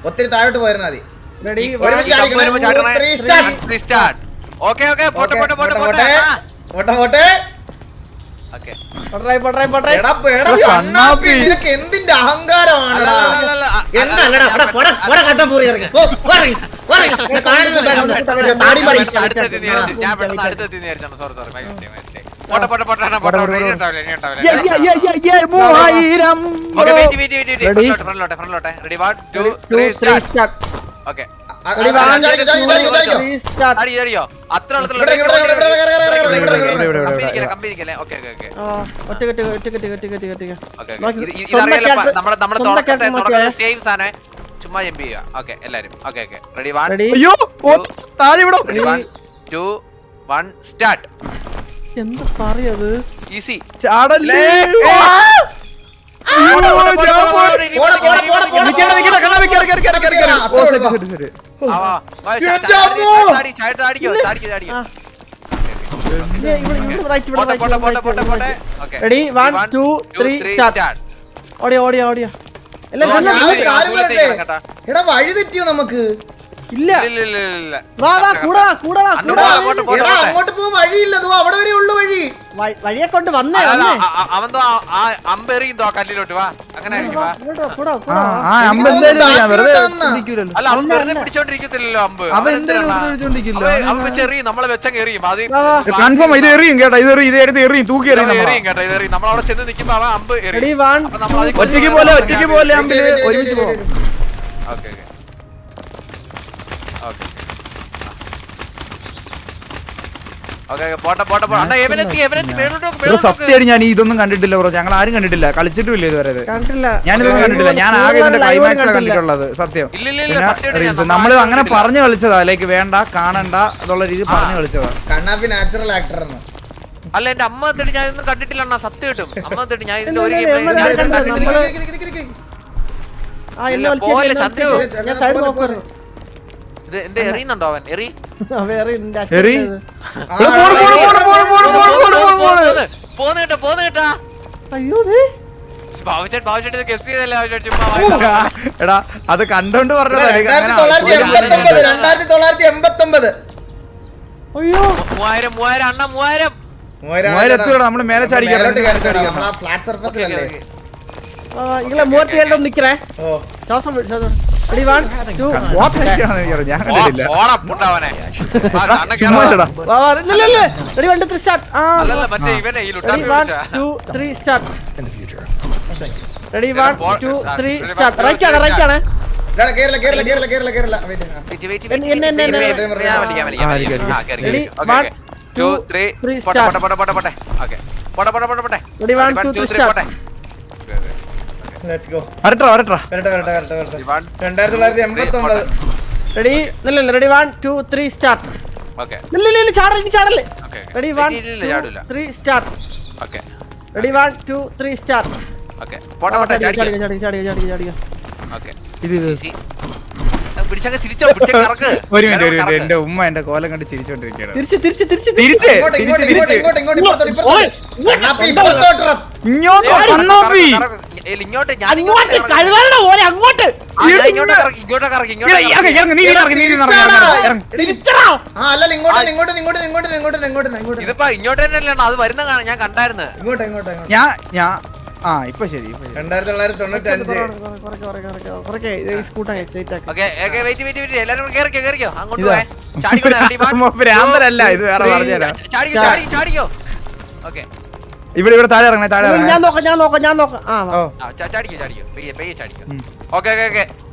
ഒത്തിരി താഴോട്ട് പോയിരുന്നാ മതി. എന്തിന്റെ അഹങ്കാരമാണ്? ചുമ്മാ ജമ്പ് ചെയ്യുക. ഓക്കെ എല്ലാരും ഓക്കെ റെഡി 1 2 1 സ്റ്റാർട്ട്. എന്താ പറയത്? ഈസി ചാടല്ലേ. Ready 1 2 3 start. ഓടിയോ ഓടിയോ ഓടിയോ. വഴി തെറ്റിയോ നമുക്ക്? ഇല്ല അങ്ങോട്ട് പോകാൻ വഴിയില്ല. അവിടെ വരെ ഉള്ളു വഴി. വഴിയെ കൊണ്ട് വന്നേ. അവന്തോ അമ്പെറിയുന്നോ കല്ലിലോട്ട് വാ. അങ്ങനെ അല്ല അവൻ വെറുതെ പിടിച്ചോണ്ടിരിക്കത്തില്ലല്ലോ അമ്പ്. അവൻ ചെറിയ നമ്മളെ വെച്ചങ്ങ് എറിയും. അത് കൺഫേം ഇത് എറിയും കേട്ടോ. ഇത് എറിയും തൂക്കി എറിയും കേട്ടോ. ഇത് എറിയും. നമ്മളവിടെ ചെന്ന് നിൽക്കുമ്പോ അവൻ അമ്പ് എറിയും. ഒറ്റയ്ക്ക് പോലെ അമ്പില് ഒരുമിച്ച് പോകും. ഓക്കെ സത്യമായിട്ട് ഞാൻ ഇതൊന്നും കണ്ടിട്ടില്ല ബ്രോ. ഞങ്ങൾ ആരും കണ്ടിട്ടില്ല, കളിച്ചിട്ടുമില്ല ഇതുവരെ. ഞാനിതൊന്നും കണ്ടിട്ടില്ല. ഞാൻ ആകെ ഇതിന്റെ ക്ലൈമാക്സ് കണ്ടിട്ടുള്ളത് സത്യം. നമ്മള് അങ്ങനെ പറഞ്ഞു കളിച്ചതാ. ലൈക്ക് വേണ്ട കാണണ്ട എന്നുള്ള രീതി പറഞ്ഞു കളിച്ചതാ. കണ്ണാപ്പി നാച്ചുറൽ ആക്ടർ. അല്ല എന്റെ അമ്മ തേടി ഞാൻ ഇതൊന്നും കണ്ടിട്ടില്ല. സത്യം കിട്ടും അമ്മ തേടി ഞാൻ ഇതിന്റെ ഒരു ചന്ദ്രു എന്റെ എറിയുന്നുണ്ടോ അവൻ? പോന്നേട്ടാ. എടാ അത് കണ്ടോണ്ട് പറഞ്ഞത്. 1989. അയ്യോ 3000 അണ്ണ 3000 നമ്മള് മേലെ ചാടിക്കാം. ഫ്ലാറ്റ് സർഫസിലല്ലേ? നിങ്ങളെ 37 നിക്കണേ. ശ്വാസം റെഡി 1 2 ഞാൻ കണ്ടിട്ടില്ല. Ready 1 2 3 start. Ready 1 2 3 start. Ready 1 2 3 start. Right ആണ് Let's go. Aratra. 1989. Ready? Ready 1 2 3 start. Okay. ചാടല്ലേ. Okay. Ready 1 2 3 start. Okay. Ready 1 2 3 start. Okay. ചാടിയോ. Okay. ഇത് പിടിച്ചങ്ങ് തിരിച്ചോ കറക്ക്. ഒരു മിനിറ്റ് എന്റെ ഉമ്മ എന്റെ കോലം കണ്ട് ചിരിച്ചോണ്ടിരിക്കുകയാണ്. തിരിച്ച് ഇങ്ങോട്ട് ഇതിപ്പോ ഇങ്ങോട്ട് തന്നെയല്ലേ അത് വരുന്ന ഞാൻ കണ്ടായിരുന്നു. ഇപ്പൊ ശരി. 1995. എല്ലാരും കേറിക്കോ അങ്ങോട്ട് ഭ്രാന്തരല്ല ഇത് വേറെ പറഞ്ഞുതരാം. ചാടിക്കോ. ഓക്കെ ഇവിടെ താഴെ ഇറങ്ങണേ. ഞാൻ നോക്കാം. ചാടിക്കോ പെയ്യെ ചാടിക്കോ. ഓക്കെ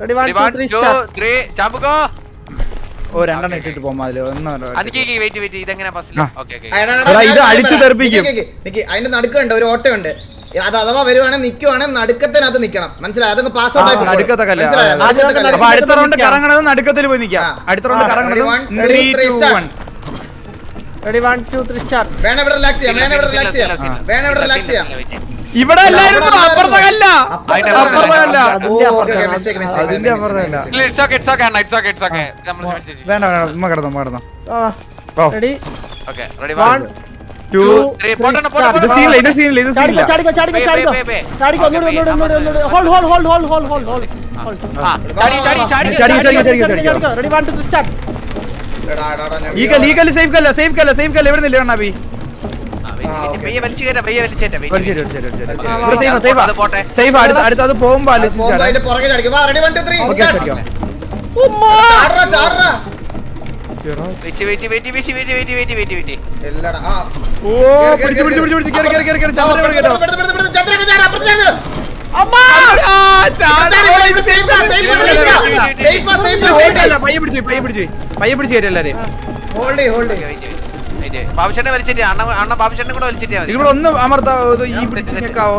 Ready 1 2 3 3 ചാമ്പുകോ. രണ്ടെണ്ണം ഇട്ടിട്ട് പോകുമ്പോ അതില് വെയിറ്റ് ഇതെങ്ങനെ ഇത് അടിച്ചു തെറിപ്പിക്കും. അതിന്റെ നടുക്കുണ്ട് ഒരു ഓട്ടമുണ്ട്. അത് അഥവാ വരുവാണെങ്കിൽ നിക്കുവാണെങ്കിൽ നടുക്കത്തിനകത്ത് നിക്കണം. മനസ്സിലായി? അതൊക്കെ പാസ് ഔട്ട് ആയി. നടുക്കത്തൊക്കെ അപ്പൊ അടുത്ത റൗണ്ട് കറങ്ങണത് നടുക്കത്തിൽ പോയി നിക്കാം. അടുത്ത റൗണ്ട് കറങ്ങണത് 3 2 1. Ready 1 2 3 start. വേണം ഇവിടെ റിലാക്സ് ചെയ്യാം. ഇവിടെ അല്ലായിരുന്നു. അപ്പുറത്തല്ല. വേണ്ട ഉമ്മ കിടന്നോ. Ready 1 2 ഇത് സീനില്ല ഇത് സീനില്ല ഇത് സീനില്ല ചാടിക്കോ ഒന്നുകൂടി ഹോൾഡ് റെഡി 1 2 3 സ്റ്റാർട്ട് ഈ കല്ല് സേഫ് കല്ല് എവിടെ നില്ല കണ്ണാപ്പി സേഫ് അടുത്തത് പോകുമ്പോ ആലോചിച്ചാണ് അതിന്റെ പുറകെ ചാടിക്കും. വാ, ready, 1 2 3 ഓക്കെ start. ശരിക്കും ചാടറാ. എല്ലടാ. ആ. ഓ പിടിച്ച് കേറി ചന്ദ്രൻ ചന്ദ്രൻ ചാടാ, അപ്പുറത്ത് ചാട്. അമ്മാ പയ്യെ പിടിച്ച് കയറി എല്ലാരെയും ബാബുശേനെ വലിച്ചിട്ട് അണ്ണ ബാബുശേനെ കൂടെ വലിച്ചിട്ട് മതി. ഇവിടെ ഒന്ന് അമർത്താ ഈ പിടിച്ച് നിൽക്കാവോ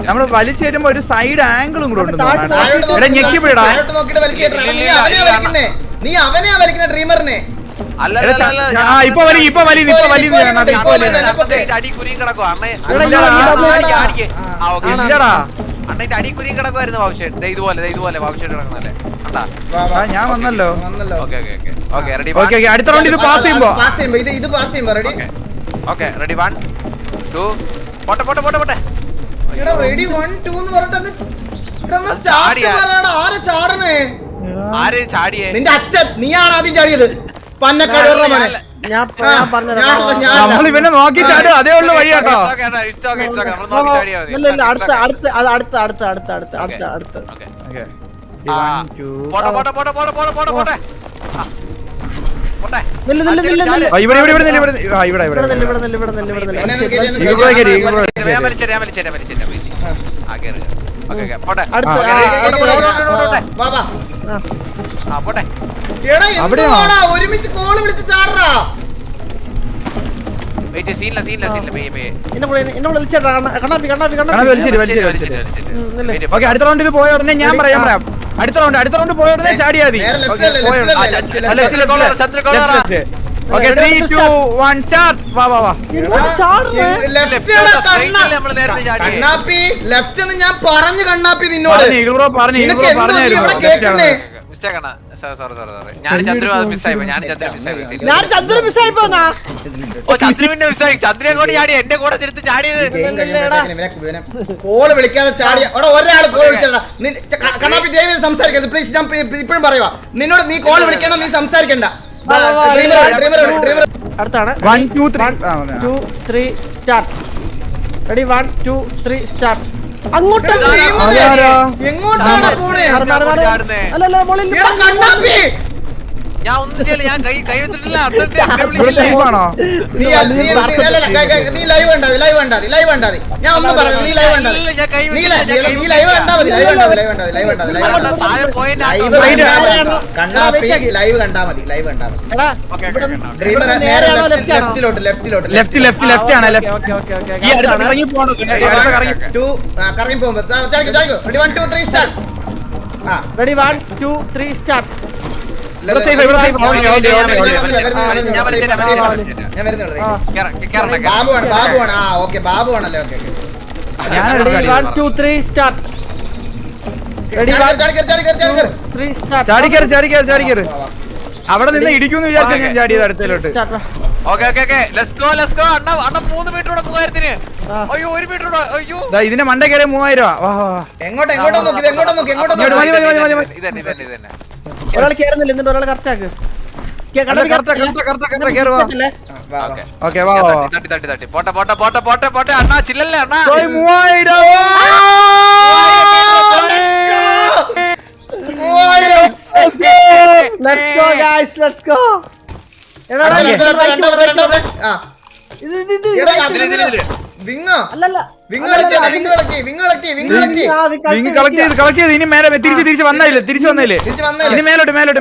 നമ്മള് വലിച്ചു തരുമ്പോ ഒരു സൈഡ് ആംഗിളും കൂടെ ഉണ്ട് ഞെക്കിപ്പിടാ നീ അവനെയാ വലിക്കുന്ന ഡ്രീമറിനെ. ഇപ്പൊ വലി അടി കുരിയും കിടക്കും ഇല്ലടാ അണ്ണന്റെ അടി കുരിയും കിടക്കുമായിരുന്നു ബാബുശേൻ. ഇതുപോലെ ബാബുശേൻ കിടക്കുന്നല്ലേ കണ്ടാ. ഞാൻ വന്നല്ലോ ഓക്കെ റെഡി ഓക്കെ അടുത്ത റൗണ്ട് ഇത് പാസ് ചെയ്യുമ്പോ ഇത് പാസ് ചെയ്യുമ്പോ റെഡി. ഓക്കെ റെഡി 1 2 പോട്ടെ റെഡി 1 2 എന്ന് പറഞ്ഞിട്ട് സ്റ്റാർട്ട് പറയടാ. ആരെ ചാടണേ? ആര് ചാടിയേ? നിന്റെ അച്ഛൻ. നീയാണ് ആദ്യം ചാടിയത്. പന്നക്കട മോനെ. നമ്മൾ ഇവനെ നോക്കി ചാടും അതേ ഉള്ളു വഴി കേട്ടോ. ഒരുമിച്ച് കോള് വിളിച്ച് ചാടറാ. അടുത്ത റൗണ്ട് ഇത് പോയ ഉടനെ ഞാൻ പറയാം അടുത്ത റൗണ്ട് പോയ ഉടനെ ചാടിയാ മതി. Okay 3 2 1 start. വാ കണ്ണാപ്പി ലെഫ്റ്റ് എന്ന് ഞാൻ പറഞ്ഞു. കണ്ണാപ്പി നിന്നോട് പറഞ്ഞു ഞാൻ ചന്ദ്രൻ മിസ്സായി ചന്ദ്രൻ കൂടി ചാടി എന്റെ കൂടെ ചെറുത്ത് ചാടിയത്. കോള് വിളിക്കാതെ ചാടിയ ഒരാൾ കോൾ വിളിച്ചാ. കണ്ണാപ്പി ദയവ് സംസാരിക്കരുത് പ്ലീസ്. ഞാൻ ഇപ്പോഴും പറയുവാ നിന്നോട്. നീ കോൾ വിളിക്കണം, നീ സംസാരിക്കണ്ട. അടുത്താണ് 1 2 3 സ്റ്റാർട്ട്. Ready 1 2 3 start. അങ്ങോട്ട് എങ്ങോട്ടാണ് പോണേ? കണ്ണാപ്പി ഞാൻ ഒന്നും ചെയ്യില്ല. ഞാൻ കൈ വെച്ചിട്ടില്ല. നീ ലൈവ് കണ്ടാതി. ഞാൻ ഒന്നും പറഞ്ഞു. നീ ലൈവ് കണ്ടാതി. കണ്ണാപ്പി ലൈവ് കണ്ടാ മതി. ലെഫ്റ്റ് ആണ്. കറങ്ങി പോകുമ്പോ റെഡി 1 2 3 സ്റ്റാർട്ട്. Ready 1 2 3 start. ബാബുവാണ്. ആ ഓക്കെ ബാബുവാണല്ലേ. Okay 1 2 3 start. ചാടിക്കറ് അവിടെ നിന്ന് ഇടിക്കുന്നു വിചാരിച്ചാ ഞാൻ ചാടിയത് അടുത്തോട്ട്. ഇതിന്റെ മണ്ട കയറി 3000 എങ്ങോട്ടാ നോക്കി. ഒരാൾ കേറുന്നില്ല. എന്നിട്ട് ഒരാൾ കറക്റ്റ് ആക്ക്. പോട്ടെ അണ്ണാ ചില്ലല്ലേ അണ്ണാ. 3000 Let's go guys, let's go. Collect ചെയ്ത് ഇനി മേലെ തിരിച്ച് വന്നില്ലേ. ഇനി മേലോട്ട് ഇങ്ങോട്ട്.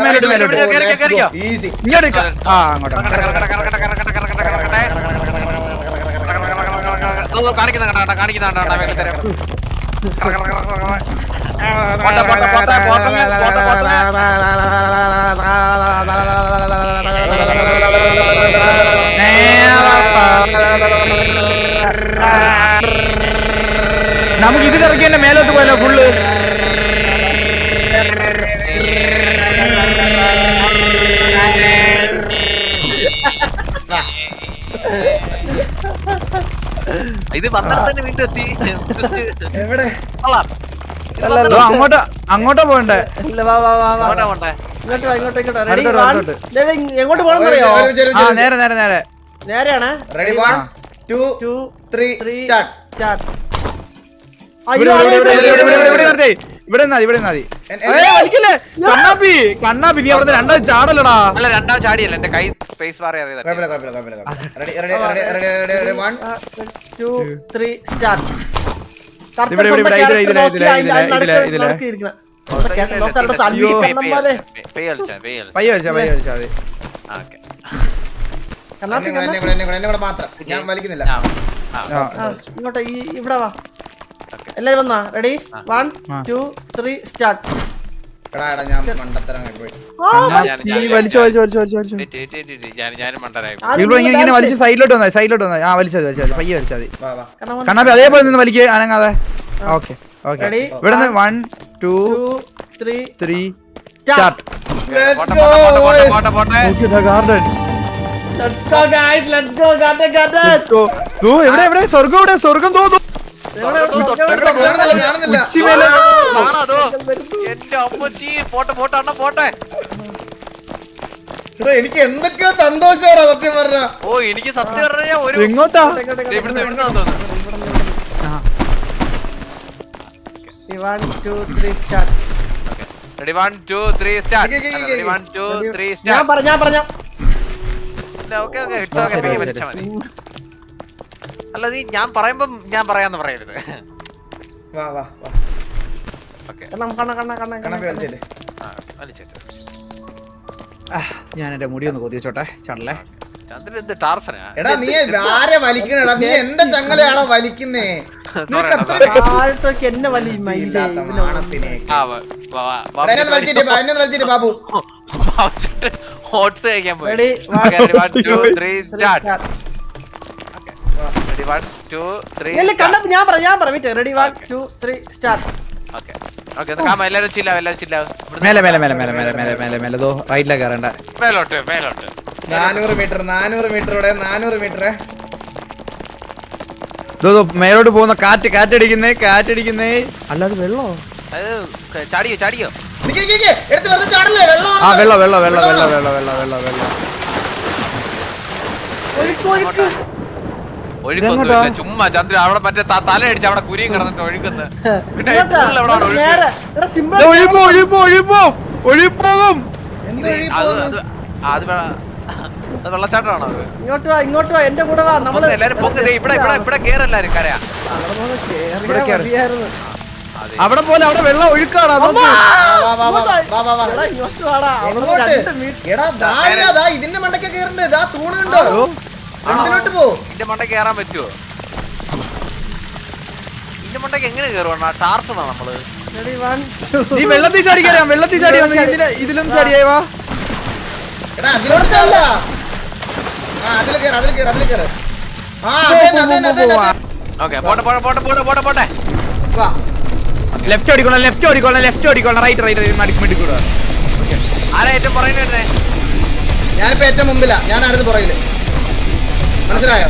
അങ്ങോട്ട് നമുക്ക് ഇത് കറക്കി തന്നെ മേലോട്ട് പോയല്ലോ ഫുള്ള്. ഇത് വന്നിട്ട് തന്നെ വീണ്ടും എത്തി. എവിടെ കൊള്ളാം. അങ്ങോട്ടാ പോകണ്ടേ? ഇല്ല, വാ വാ വാ വാ അങ്ങോട്ടാ പോണ്ടേ? ഇങ്ങോട്ട് വാ, ഇങ്ങോട്ട് ഇങ്ങോട്ട്. റെഡി അടുത്തോട്ട്, 1 അടുത്തോട്ട്. എങ്ങോട്ട് പോകണം അറിയോ? ആ നേരെ നേരെ നേരെ നേരെയാണ്. Ready 1 2 2 3 3 start. സ്റ്റാർട്ട്. ഇവിടെ മതി. കണ്ണാപ്പി കണ്ണാപ്പി നീ അവിടെ രണ്ടാം ചാടല്ലടാ. അല്ല രണ്ടാം ചാടിയല്ല, എന്റെ കൈ സ്പേസ് മാറി അറിയാം. Ready ready ready 1 2 3 start. ഇവിടെ പയ്യ വലിച്ചാ മതി. മാത്രം ഞാൻ വലിക്കുന്നില്ല. ഇങ്ങോട്ട് ഇവിടെ വാ. എല്ലാരും വന്നാ? Ready 1 2 3 start. എടാ ഞാൻ മണ്ടത്തരം പോയി. ഞാനും മണ്ടനായി. ഇങ്ങനെ വലിച്ച് സൈഡിലോട്ട് വന്നാ. ആ വലിച്ചത് പയ്യെ വലിച്ചാൽ മതി. വാ വാ കണ്ണാപ്പി അതേപോലെ നിന്ന് വലിക്കുക അനങ്ങാതെ. Okay okay. ഇവിടെ നിന്ന് 1 2 3 സ്റ്റാർട്ട്. Let's go. പോട്ടെ പോട്ടെ. Garden. Let's go guys, let's go. എവിടെ സ്വർഗം തോന്നുന്നു. ഉച്ചിമേലെ കാണാതോ എന്റെ അമ്മച്ചി. പോട്ടെ പോട്ടെ അണ്ണ പോട്ടെ. എനിക്ക് എന്തൊക്കെയോ സന്തോഷമാണ് സത്യം പറഞ്ഞ. ഓ എനിക്ക് സത്യം പറഞ്ഞാ ഒരു എങ്ങോട്ടാ? ഇവിടുന്ന് തോന്നുന്നു. 1 2 3 start. Ready 1 2 3 start. Ready 1 2 3 start. ഞാൻ പറഞ്ഞ ഓക്കേ ഓക്കേ ഇറ്റ്സ് ഓക്കേ. പയ്യെ വലിച്ചാ മതി. അല്ല നീ ഞാൻ പറയുമ്പോ ഞാൻ പറയാന്ന് പറയരുത്. വാ വാ വാ. ഓക്കേ കണ്ണാപ്പി വലിച്ചിട്ട്. ഞാൻ എന്റെ മുടി ഒന്ന് കൊതി വെച്ചോട്ടെ. ചടലേ ചന്ദ്രൻ എന്ത് ടാർസനാ? എടാ നീ ആരെ വലിക്കണടാ? നീ എന്റെ ചങ്ങലയാണോ വലിക്കുന്നേ? താഴത്തേക്ക് എന്നെ വലിയ ഇല്ലാത്ത മാണത്തിനെ. വലിച്ചിട്ട് ബാബു. ഹോട്ട്സ് കഴിക്കാൻ പോയി. Ready, 1 2 3 start. റെഡി 1 2 3. ഞാൻ പറയാം റെഡി 1 2 3 സ്റ്റാർട്ട്. ഓക്കേ ഓക്കേ കാമ എല്ലാരും ചില്ല മേലെ റൈറ്റിലേക്ക് കയറണ്ട. മേലോട്ട് 400 മീറ്റർ 400 മീറ്ററോടെ 400 മീറ്റർ. മേലോട്ട് പോകുന്ന കാറ്റടിക്കുന്നേ. അല്ലാതെ വെള്ളോ? അത് ചാടിയോ എടുത്ത് വെറുതെ ചാടല്ലേ? ആ വെള്ളം. ഒഴുക്കൊന്നുമില്ല ചുമ്മാ ചന്ദ്ര അവിടെ മറ്റേ തല അടിച്ച് അവിടെ കുരിയും കിടന്നിട്ട് ഒഴുക്കുന്ന. പിന്നെ ഒഴിപ്പോകും. അത് വെള്ളച്ചാട്ടമാണോ? അത് ഇങ്ങോട്ട് വാ എന്റെ കൂടെ വാ. നമ്മള് എല്ലാരും പൊങ്ങ് ഇവിടെ കേറെല്ലാരും കരയാ. അവിടെ പോലെ അവിടെ വെള്ളം ഒഴുക്കാടാ. ഇതിന്റെ മണ്ടയ്ക്ക് കേറണ്ടേ? തൂണുണ്ടോ? ഫ്രണ്ടിലോട്ട് പോ. ഇതിന്റെ മണ്ടയ്ക്ക് കയറാൻ പറ്റുമോ? ഇതിന്റെ മണ്ടയ്ക്ക് എങ്ങനെ കേറുവാ? ടാർസണോ നമ്മള്? നീ വെള്ളത്തിൽ ചാടി ഇതിലൊന്നും ചാടിയായി വാ. എടാ അതിലോട്ട് ചാടാ. അതിൽ കേറ്. ഓക്കേ പോട്ടെ വാ. ലെഫ്റ്റ് ഓടിക്കോളാം. റൈറ്റ് മടിക്കൂടാ. ആരാ ഏറ്റവും പറയുന്നേ? ഞാനിപ്പോ ഏറ്റവും മുമ്പിലാ. ഞാനായിരുന്നു പുറകില്. മനസ്സിലായോ?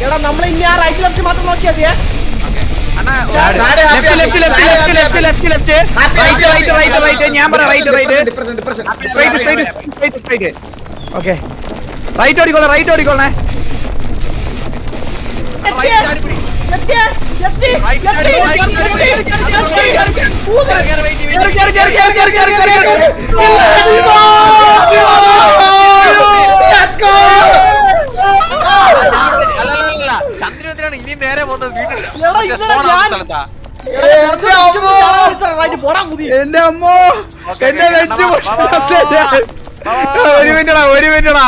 എടാ നമ്മൾ ഇനി ആ റൈറ്റ് ലെഫ്റ്റ് മാത്രം നോക്കിയാ മതിയെ. ഞാൻ പറയാം റൈറ്റ് ഓക്കെ. റൈറ്റ് ഓടിക്കോളേ. ചന്ദ്രനാണ് ഇനി നേരെ പോകുന്നത് വീട്ടിൽ. എന്റെ അമ്മോ എന്നെ വെച്ച് ഒരു മിനിറ്റടാ